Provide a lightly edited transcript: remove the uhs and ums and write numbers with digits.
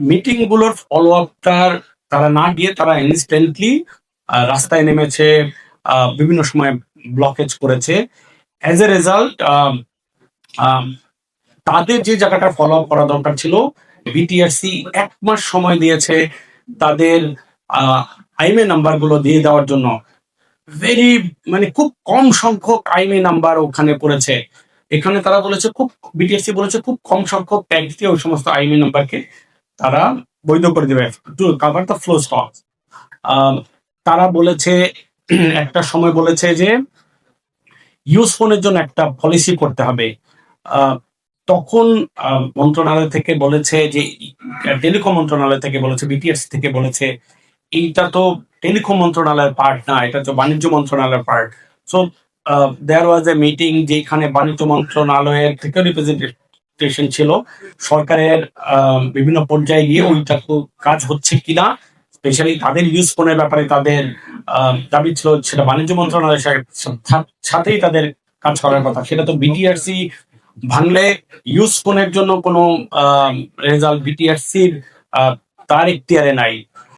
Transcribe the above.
Meeting গুলোর follow আপটার তারা না গিয়ে তারা ইনস্ট্যান্টলি রাস্তায় নেমেছে, বিভিন্ন সময় ব্লকেজ করেছে। অ্যাজ এ রেজাল্ট তাদের যে জায়গাটা ফলো আপ করা দরকার ছিল, বিটিআরসি 1 মাস সময় দিয়েছে তাদের আইএমএ নাম্বার গুলো দিয়ে দেওয়ার জন্য। ভেরি মানে খুব কম সংখ্যক আইএমএ নাম্বার ওখানে পড়েছে। এখানে তারা বলেছে খুব, বিটিআরসি বলেছে খুব কম সংখ্যক ট্যাগ দিয়ে ওই সমস্ত আইএমএ নাম্বারকে তারা বৈধ করে দেবে to cover the flow stock. তারা বলেছে একটা সময় বলেছে যে ইউজ ফোনের জন্য একটা পলিসি করতে হবে। তখন মন্ত্রণালয় থেকে বলেছে যে, টেলিকম মন্ত্রণালয় থেকে বলেছে, বিটিআরসি থেকে বলেছে এইটা তো টেলিকম মন্ত্রণালয়ের পার্ট না, এটা তো বাণিজ্য মন্ত্রণালয়ের part. So there was a meeting যেখানে বাণিজ্য মন্ত্রণালয়ের থেকে রিপ্রেজেন্টেশন ছিল, সরকারের বিভিন্ন পর্যায়ে গিয়ে ওইটা কাজ হচ্ছে কিনা, স্পেশালি তাদের ইউজ ফোনের ব্যাপারে তাদের দাবি ছিল সেটা বাণিজ্য মন্ত্রণালয়ের সাথেই তাদের কাজ করার কথা। সেটা তো বিটিআরসি ভাঙলে ইউজ ফোনের জন্য কোনো রেজাল্ট বিটিআরসির তার এখতিয়ারে নাই।